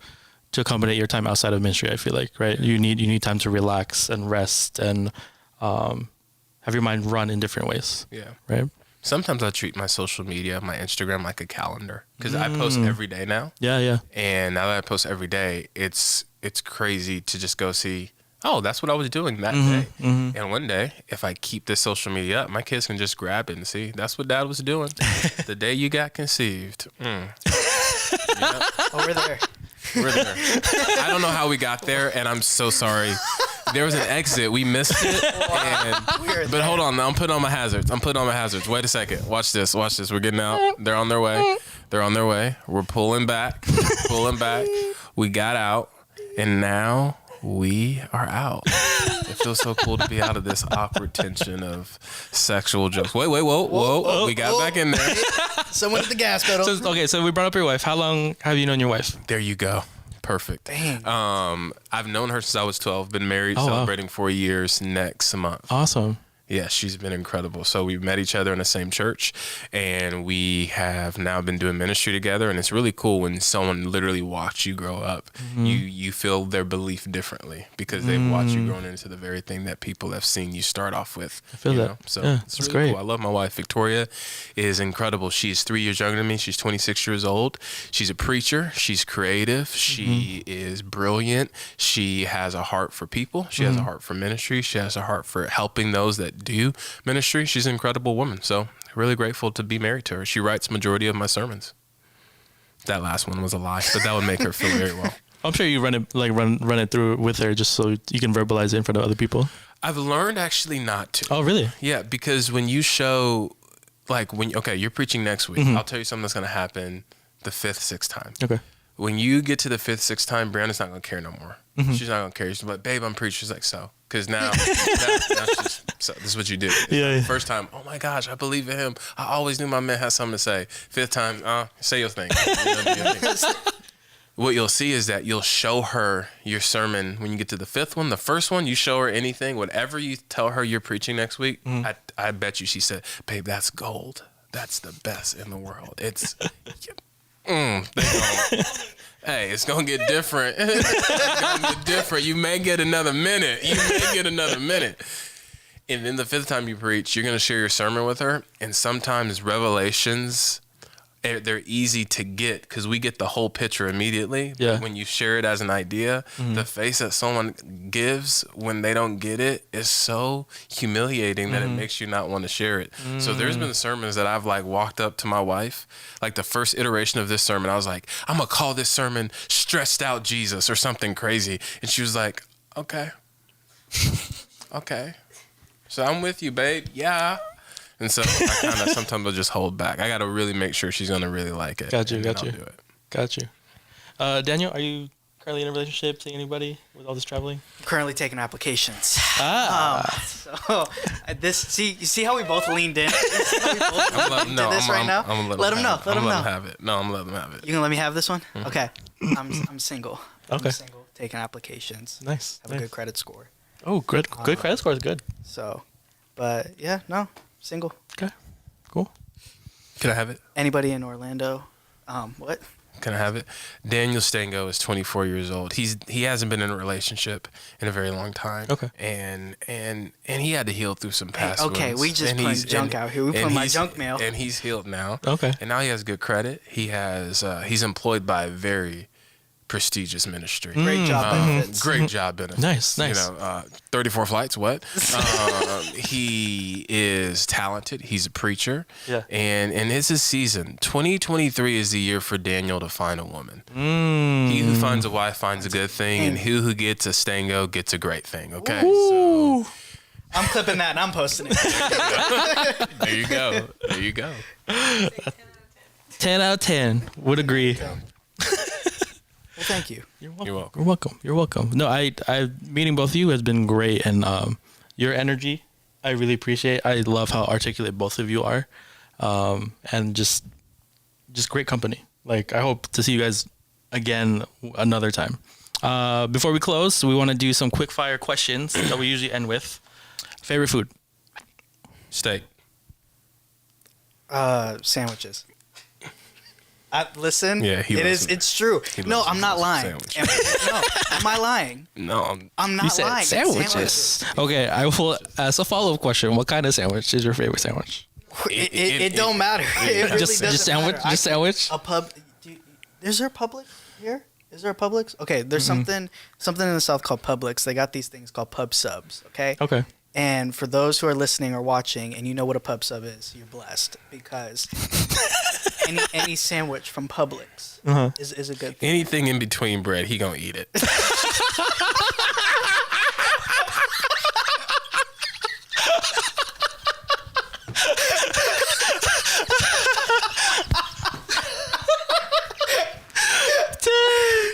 accommodate your time outside of ministry. I feel like, right? You need time to relax and rest and have your mind run in different ways. Yeah. Right. Sometimes I treat my social media, my Instagram, like a calendar because I post every day now. Yeah. And now that I post every day, it's crazy to just go see, oh, that's what I was doing that day. And one day, if I keep this social media up, my kids can just grab it and see, that's what Dad was doing the day you got conceived. Over there. We're there. I don't know how we got there, and I'm so sorry. There was an exit. We missed it. But hold on. I'm putting on my hazards. Wait a second. Watch this. We're getting out. They're on their way. We're pulling back. We got out, and now we are out. It feels so cool to be out of this awkward tension of sexual jokes. Wait, whoa. We got back in there. Someone at the gas pedal. So we brought up your wife. How long have you known your wife? There you go. Perfect. Dang. I've known her since I was 12. Been married, celebrating 4 years next month. Awesome. Yeah, she's been incredible. So we met each other in the same church, and we have now been doing ministry together. And it's really cool when someone literally watched you grow up. You feel their belief differently because they've watched you growing into the very thing that people have seen you start off with. I feel that. So yeah, it's that's really great. cool. I love my wife. Victoria is incredible. She's 3 years younger than me. She's 26 years old. She's a preacher. She's creative. She is brilliant. She has a heart for people. She has a heart for ministry. She has a heart for helping those that do ministry. She's an incredible woman. So really grateful to be married to her. She writes majority of my sermons. That last one was a lie, but that would make her feel very well. I'm sure you run it through with her just so you can verbalize it in front of other people. I've learned actually not to. Oh, really? Yeah, because when you show, like you're preaching next week. I'll tell you something that's going to happen the 5th, 6th time. Okay. When you get to the 5th, 6th time, Brianna's not going to care no more. She's not going to care. She's like, babe, I'm preaching. She's like, so. Because now, this is what you do. Yeah. First time, oh my gosh, I believe in him. I always knew my man had something to say. 5th time, say your thing. What you'll see is that you'll show her your sermon when you get to the 5th one. The first one, you show her anything, whatever you tell her you're preaching next week, I bet you she said, babe, that's gold. That's the best in the world. It's... Hey, it's gonna get different. It's gonna get different. You may get another minute. And then the 5th time you preach, you're gonna share your sermon with her. And sometimes revelations, they're easy to get because we get the whole picture immediately. Yeah. But when you share it as an idea, the face that someone gives when they don't get it is so humiliating that it makes you not want to share it. So there's been sermons that I've like walked up to my wife, like the first iteration of this sermon, I was like, I'm gonna call this sermon Stressed Out Jesus or something crazy. And she was like, okay. Okay. So I'm with you, babe. Yeah. And so I kind of sometimes will just hold back. I got to really make sure she's going to really like it. Got you. I'll do it. Got you. Daniel, are you currently in a relationship? Seeing anybody with all this traveling? I'm currently taking applications. So You see how we both leaned in? You see how we both leaned into this right now? I'm gonna let them know. Let them have it. No, I'm gonna let them have it. You gonna let me have this one? Okay. I'm single. Okay. I'm single. Taking applications. nice. Have a good credit score. Oh, good. Good credit score is good. So, but yeah, no, single. Okay. Cool. Can I have it? Anybody in Orlando? What? Can I have it? Daniel Stango is 24 years old. He hasn't been in a relationship in a very long time. Okay. And he had to heal through some past wounds. We just putting junk out here. We putting my junk mail. And he's healed now. Okay. And now he has good credit. He's employed by a very prestigious ministry. Great job benefits. Great job benefits. Nice. 34 flights. What? He is talented. He's a preacher. Yeah. And it's his season. 2023 is the year for Daniel to find a woman. He who finds a wife finds a good thing, and he who gets a stango gets a great thing. Okay. Ooh. So I'm clipping that and I'm posting it. there you go. There you go. 10 out of 10 would agree. Well, thank you. You're welcome. You're welcome. You're welcome. No, I meeting both of you has been great, and your energy, I really appreciate. I love how articulate both of you are, and just great company. Like, I hope to see you guys again another time. Before we close, we want to do some quick fire questions that we usually end with. Favorite food? Steak. Sandwiches. Listen, Yeah, he loves them. It's true. No, loves I'm not lying. sandwiches. No, am I lying? No, I'm not You said lying. sandwiches. Okay, I will ask a follow-up question. What kind of sandwich is your favorite sandwich? It don't matter. It really Just doesn't sandwich. matter. Just sandwich. A pub. Is there a Publix here? Is there a Publix? Okay, there's something in the South called Publix. They got these things called pub subs. Okay. Okay. And for those who are listening or watching, and you know what a pub sub is, you're blessed because any sandwich from Publix is a good thing. anything in between bread, he gonna eat it.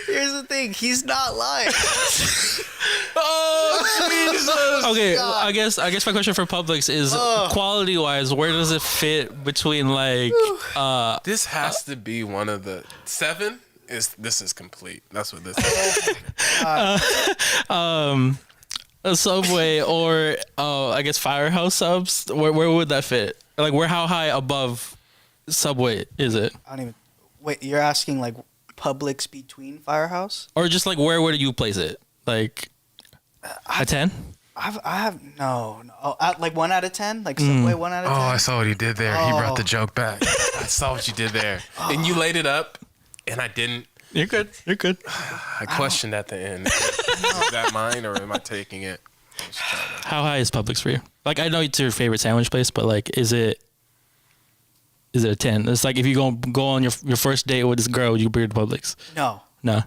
Here's the thing, he's not lying. Okay, I guess my question for Publix is quality wise, where does it fit between like This has to be one of the 7. This is complete. That's what this is. a Subway or I guess Firehouse subs, where would that fit? Like, how high above Subway is it? I don't even. Wait, you're asking like Publix between Firehouse? Or just like where would you place it? Like a 10? I have no. Oh, like 1 out of 10, like Subway 1 out of 10. Oh, I saw what he did there. He brought the joke back. I saw what you did there, and you laid it up, and I didn't. You're good. You're good. I questioned at the end. Is that mine, or am I taking it? How high is Publix for you? Like, I know it's your favorite sandwich place, but like, is it a 10? It's like if you go on your first date with this girl, you bring it to Publix. No. No.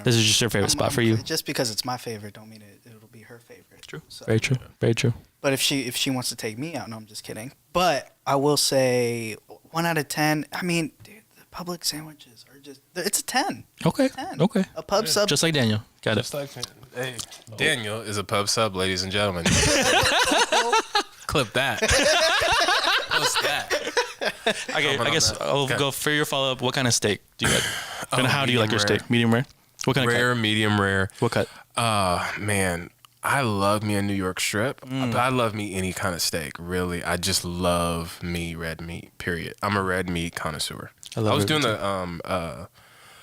This is just your favorite spot for you. Just because it's my favorite, don't mean it'll be her favorite. True. So, Very true. Very true. But if she wants to take me out, no, I'm just kidding. But I will say 1 out of 10. I mean, dude, the Publix sandwiches are it's a 10. Okay. 10. Okay. A pub sub. Just like Daniel. Got Just it. like, hey, Daniel is a pub sub, ladies and gentlemen. Clip that. Post that. Okay, I guess I'll go for your follow up. What kind of steak do you like? And how do you like your medium steak? Medium rare? What kind of Rare, cut? medium rare. What cut? Man, I love me a New York strip, but I love me any kind of steak, really. I just love me red meat, period. I'm a red meat connoisseur. I was doing the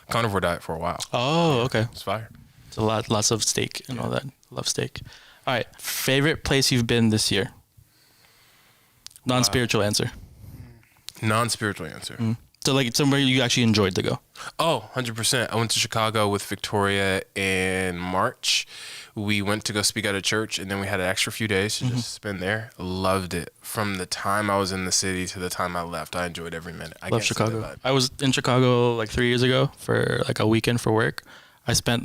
carnivore diet for a while. Oh, okay. It's fire. It's lots of steak and all that. Love steak. All right. Favorite place you've been this year? Non-spiritual answer. Non-spiritual answer. So like somewhere you actually enjoyed to go. Oh, 100%. I went to Chicago with Victoria in March. We went to go speak at a church, and then we had an extra few days to just spend there. Loved it. From the time I was in the city to the time I left, I enjoyed every minute. I Love Chicago. I was in Chicago like 3 years ago for like a weekend for work. I spent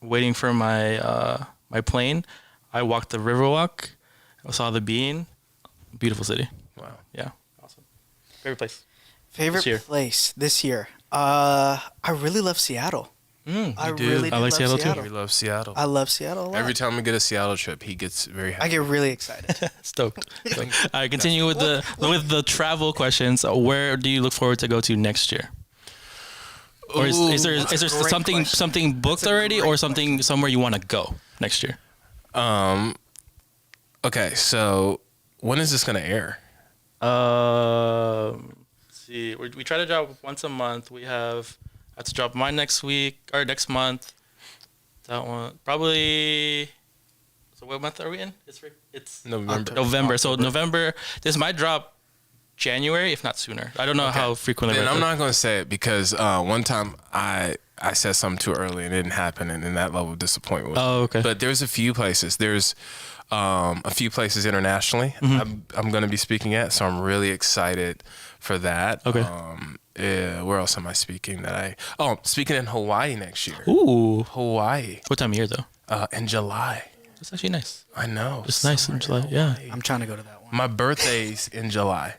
waiting for my my plane. I walked the Riverwalk. I saw the Bean. Beautiful city. Wow. Yeah. Awesome. Favorite place? Favorite place this year. I really love Seattle. I love Seattle too. We love Seattle. I love Seattle a lot. Every time we get a Seattle trip, he gets very happy. I get really excited. Stoked. All right, continue with the travel questions. Where do you look forward to go to next year? Or is there something booked already, or somewhere you want to go next year? Okay, so when is this gonna air? Let's see. We try to drop once a month. I have to drop mine next week or next month. That one probably. So what month are we in? It's November. November. So November. This might drop January, if not sooner. I don't know how frequently. Then I'm not gonna say it because one time I said something too early and it didn't happen, and then that level of disappointment. Oh, okay. But there's a few places. There's a few places internationally I'm going to be speaking at, so I'm really excited for that. Okay. Where else am I speaking? Speaking in Hawaii next year. Ooh. Hawaii. What time of year though? In July. That's actually nice. I know. It's nice in July. Yeah. I'm trying to go to that one. My birthday's in July.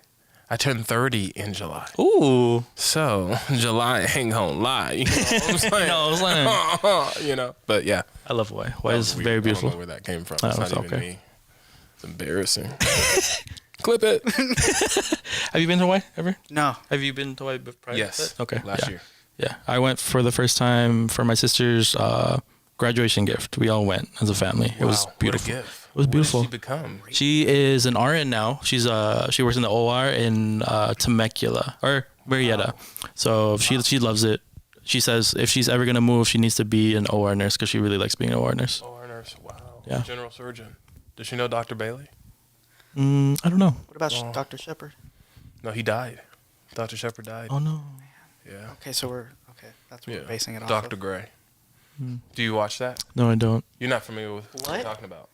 I turned 30 in July. Ooh. So July ain't gonna lie. You know what I'm saying? No, I was you know. But yeah. I love Hawaii. Hawaii is very I beautiful. don't know where that came from. Oh, It's not it's even okay. me. It's embarrassing. Clip it. Have you been to Hawaii ever? No. Have you been to Hawaii prior? Yes. Okay. Last year. Yeah. I went for the first time for my sister's graduation gift. We all went as a family. It was beautiful. What a gift. It was beautiful. What did she become? She is an RN now. She works in the OR in Temecula or Murrieta. So she loves it. She says if she's ever gonna move, she needs to be an OR nurse because she really likes being an OR nurse. OR nurse. Wow. Yeah. General surgeon. Does she know Dr. Bailey? I don't know. What about Dr. Shepard? No, he died. Dr. Shepard died. Oh no. Yeah. Okay, so that's what we're basing it off Dr. of. Gray. Do you watch that? No, I don't. You're not familiar with what I'm talking about?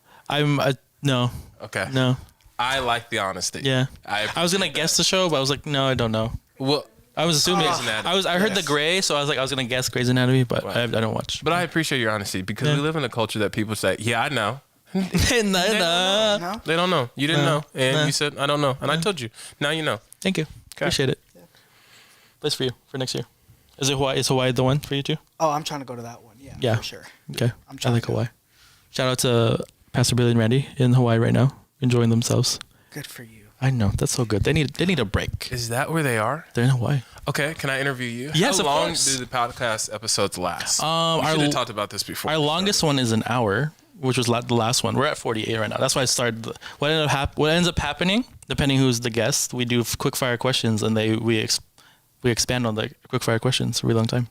No. Okay. No. I like the honesty. Yeah. I was gonna guess the show, but I was like, no, I don't know. Well, I was assuming Grey's Anatomy. I heard the Gray, so I was gonna guess Grey's Anatomy, but Right. I don't watch. but I appreciate your honesty because we live in a culture that people say, "Yeah, I know." no. No? They don't know. You didn't No. know, and No. you said, "I don't know," and I told you. Now you know. Thank you. Appreciate it. Place for you for next year. Is Hawaii the one for you too? Oh, I'm trying to go to that one. Yeah. For sure. Okay. I'm I trying like to go. Hawaii. Shout out to Pastor Billy and Randy in Hawaii right now, enjoying themselves. Good for you. I know, that's so good. They need a break. Is that where they are? They're in Hawaii. Okay, can I interview you? Yes, How of long course. do the podcast episodes last? We our should have l- talked about this before. Our longest one is an hour. which was the last one. We're at 48 right now. That's why I started. What ends up happening, depending who's the guest, we do quick fire questions, and we expand on the quick fire questions for a really long time.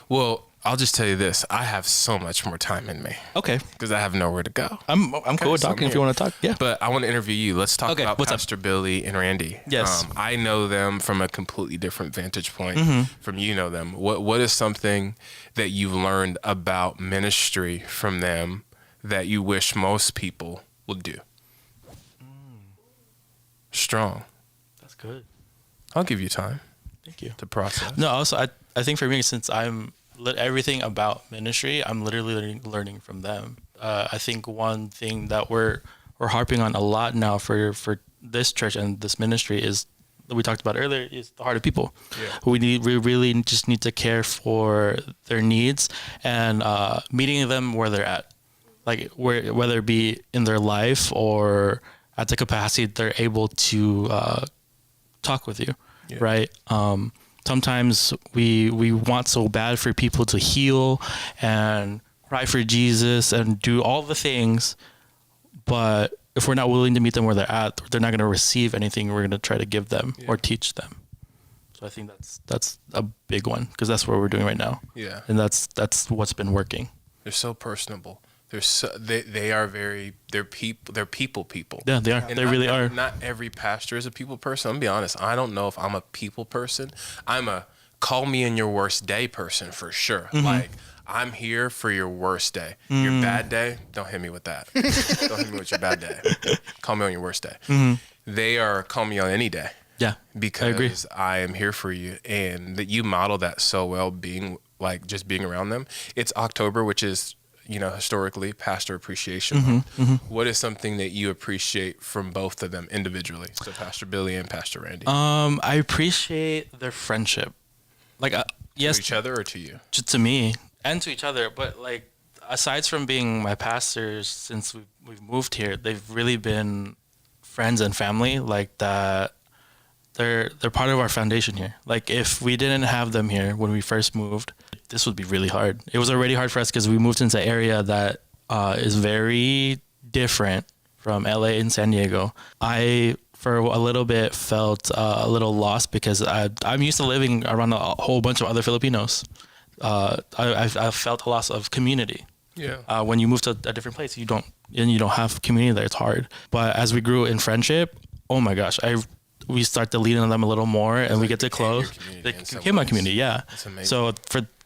Well, I'll just tell you this: I have so much more time in me. Okay. Because I have nowhere to go. I'm cool with talking if you want to talk. Yeah. But I want to interview you. Let's talk about Pastor Billy and Randy. Yes. I know them from a completely different vantage point from you know them. What is something that you've learned about ministry from them that you wish most people would do? Strong. That's good. I'll give you time. Thank you. To process. No, also I think for me, since everything about ministry, I'm literally learning from them. I think one thing that we're harping on a lot now for this church and this ministry is that we talked about earlier is the heart of people. Yeah. We really just need to care for their needs and meeting them where they're at, like whether it be in their life or at the capacity they're able to talk with you, right? Sometimes we want so bad for people to heal and cry for Jesus and do all the things, but if we're not willing to meet them where they're at, they're not going to receive anything we're going to try to give them or teach them. So I think that's a big one because that's what we're doing right now. Yeah, and that's what's been working. They're so personable. They're people. Yeah, they are. And they really are. Not every pastor is a people person. I'm gonna be honest. I don't know if I'm a people person. I'm a call me in your worst day person for sure. Mm-hmm. Like I'm here for your worst day. Your bad day, don't hit me with that. Don't hit me with your bad day. Call me on your worst day. Mm-hmm. They are call me on any day. Yeah, because I am here for you, and that you model that so well. Being around them. It's October, which is historically Pastor Appreciation Month. Mm-hmm. What is something that you appreciate from both of them individually? So Pastor Billy and Pastor Randy. I appreciate their friendship. Yes, to each other or to you? To me and to each other. But aside from being my pastors, since we've moved here, they've really been friends and family. Like that, they're part of our foundation here. Like if we didn't have them here when we first moved, this would be really hard. It was already hard for us because we moved into an area that is very different from LA and San Diego. I, for a little bit, felt a little lost because I'm used to living around a whole bunch of other Filipinos. I felt a loss of community. Yeah. When you move to a different place, you don't have community there. It's hard. But as we grew in friendship, oh my gosh, we start to lean on them a little more, and we get to close. They became my community. Yeah. That's amazing. So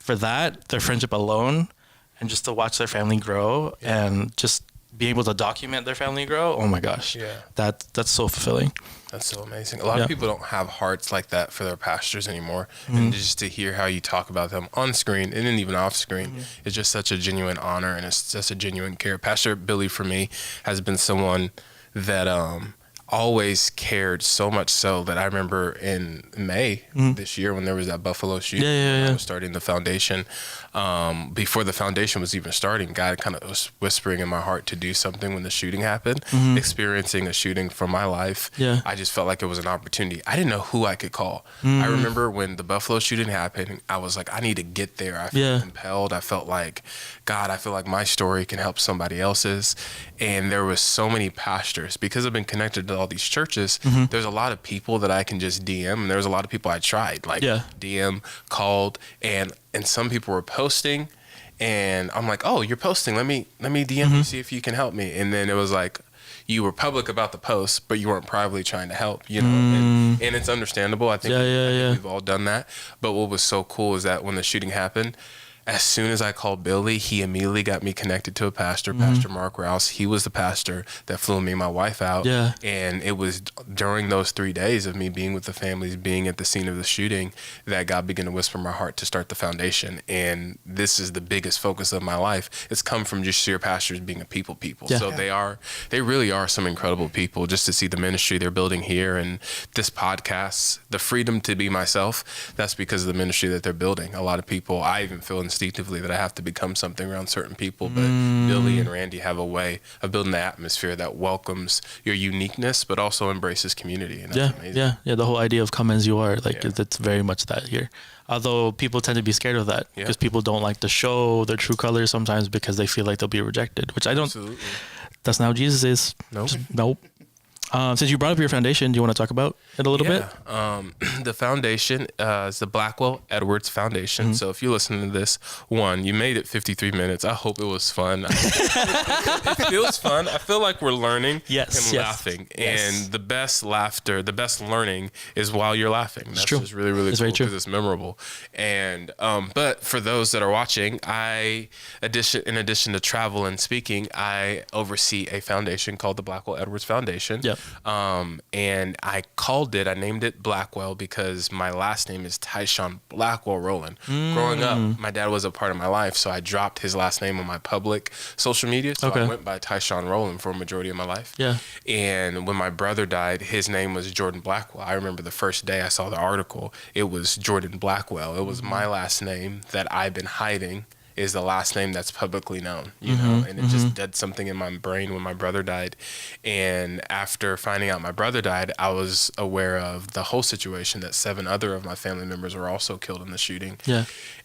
for that, their friendship alone, and just to watch their family grow and just be able to document their family grow, oh my gosh, that's so fulfilling. That's so amazing. A lot of people don't have hearts like that for their pastors anymore. Mm-hmm. And just to hear how you talk about them on screen and then even off screen is just such a genuine honor, and it's just a genuine care. Pastor Billy, for me, has been someone that always cared so much so that I remember in May this year when there was that Buffalo shooting, I was starting the foundation. Before the foundation was even starting, God kind of was whispering in my heart to do something when the shooting happened. Experiencing a shooting from my life, I just felt like it was an opportunity. I didn't know who I could call. I remember when the Buffalo shooting happened, I was like, I need to get there. I felt compelled. I felt like, God, I feel like my story can help somebody else's. And there was so many pastors, because I've been connected to all these churches, there's a lot of people that I can just DM, and there's a lot of people I tried, DM, called, and some people were posting, and I'm like, oh, you're posting, let me DM you, see if you can help me. And then it was like, you were public about the post, but you weren't privately trying to help, and it's understandable. I think we've all done that. But what was so cool is that when the shooting happened, as soon as I called Billy, he immediately got me connected to a pastor, Pastor Mark Rouse. He was the pastor that flew me and my wife out. Yeah. And it was during those 3 days of me being with the families, being at the scene of the shooting, that God began to whisper in my heart to start the foundation. And this is the biggest focus of my life. It's come from just sheer pastors being a people. Yeah. So they really are some incredible people. Just to see the ministry they're building here and this podcast, the freedom to be myself, that's because of the ministry that they're building. A lot of people, I even feel in instinctively that I have to become something around certain people. But Billy and Randy have a way of building an atmosphere that welcomes your uniqueness, but also embraces community. And that's amazing. Yeah. The whole idea of come as you are, like it's very much that here. Although people tend to be scared of that because people don't like to show their true colors sometimes because they feel like they'll be rejected, which I don't. Absolutely. That's not how Jesus is. Nope. Nope. Since you brought up your foundation, do you want to talk about it a little bit? The foundation is the Blackwell Edwards Foundation. So if you listen to this, you made it 53 minutes. I hope it was fun. It feels fun. I feel like we're learning and laughing. And the best laughter, the best learning is while you're laughing. That's just really, really cool because it's memorable. And but for those that are watching, in addition to travel and speaking, I oversee a foundation called the Blackwell Edwards Foundation. Yep. And I named it Blackwell because my last name is Tyshone Blackwell Roland. Growing up, my dad was a part of my life, so I dropped his last name on my public social media. So I went by Tyshone Roland for a majority of my life. Yeah. And when my brother died, his name was Jordan Blackwell. I remember the first day I saw the article, it was Jordan Blackwell. It was my last name that I've been hiding. Is the last name that's publicly known, you know, and it just did something in my brain when my brother died. And after finding out my brother died, I was aware of the whole situation that 7 other of my family members were also killed in the shooting. Yeah.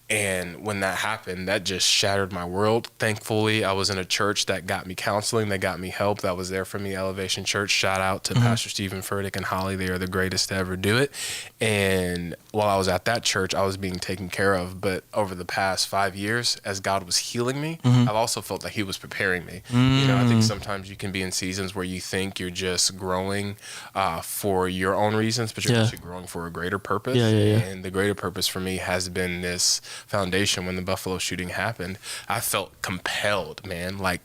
And when that happened, that just shattered my world. Thankfully, I was in a church that got me counseling, that got me help, that was there for me, Elevation Church. Shout out to Pastor Stephen Furtick and Holly. They are the greatest to ever do it. And while I was at that church, I was being taken care of. But over the past 5 years, as God was healing me, I've also felt that he was preparing me. You know, I think sometimes you can be in seasons where you think you're just growing for your own reasons, but you're actually growing for a greater purpose. And the greater purpose for me has been this foundation. When the Buffalo shooting happened, I felt compelled, man, like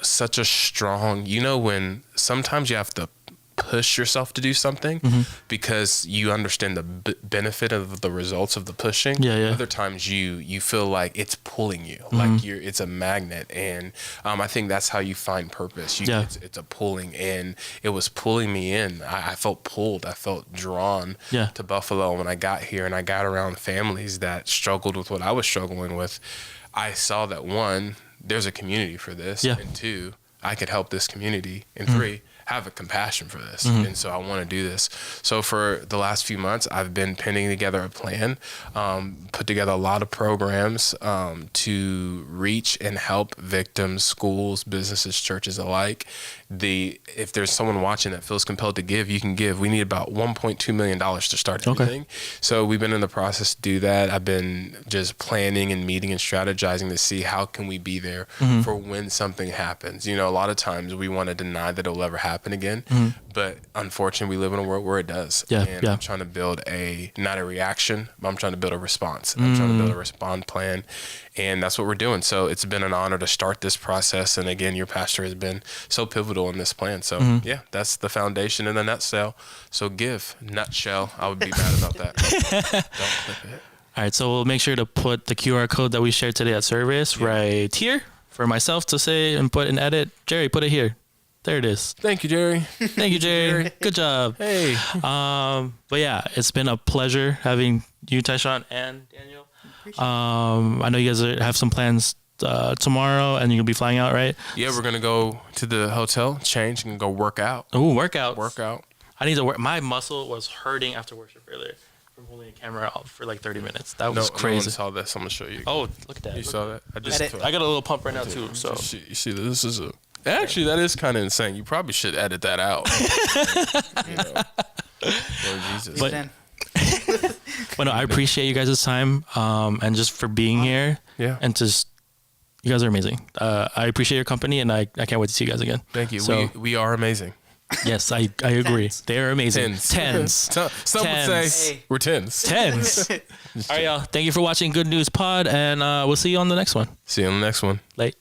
such a strong, you know, when sometimes you have to push yourself to do something because you understand the benefit of the results of the pushing. Other times you feel like it's pulling you, like it's a magnet. And I think that's how you find purpose. It's a pulling, and it was pulling me in. I felt pulled. I felt drawn to Buffalo when I got here, and I got around families that struggled with what I was struggling with. I saw that 1, there's a community for this, and 2, I could help this community, and 3, have a compassion for this. And so I want to do this. So for the last few months, I've been putting together a plan, put together a lot of programs to reach and help victims, schools, businesses, churches alike. If there's someone watching that feels compelled to give, you can give. We need about $1.2 million to start everything. So we've been in the process to do that. I've been just planning and meeting and strategizing to see how can we be there for when something happens. You know, a lot of times we want to deny that it'll ever happen again, but unfortunately we live in a world where it does. I'm trying to build not a reaction, but I'm trying to build a response. I'm trying to build a respond plan, and that's what we're doing. So it's been an honor to start this process, and again, your pastor has been so pivotal in this plan. So that's the foundation in a nutshell. So nutshell. I would be mad about that. Don't clip it. All right, so we'll make sure to put the QR code that we shared today at service right here for myself to say and put and edit. Jerry, put it here. There it is. Thank you, Jerry. Thank you, Jerry. Good job. Hey. But yeah, it's been a pleasure having you, Tyshone, and Daniel. I know you guys have some plans tomorrow, and you'll be flying out, right? Yeah, we're gonna go to the hotel, change, and go work out. Ooh, workout. I need to work. My muscle was hurting after worship earlier from holding a camera out for like 30 minutes. That was crazy. No one saw this. I'm gonna show you. Oh, look at that. You saw that? I got a little pump right now too. So you see, this is a. Actually, that is kind of insane. You probably should edit that out. You know. Lord Jesus. But no, I appreciate you guys' time and just for being here. Yeah. And just, you guys are amazing. I appreciate your company, and I can't wait to see you guys again. Thank you. So, we are amazing. Yes, I agree. They are amazing. Tens. Some would say we're tens. All right, y'all. Thank you for watching Good News Pod, and we'll see you on the next one. See you on the next one. Late.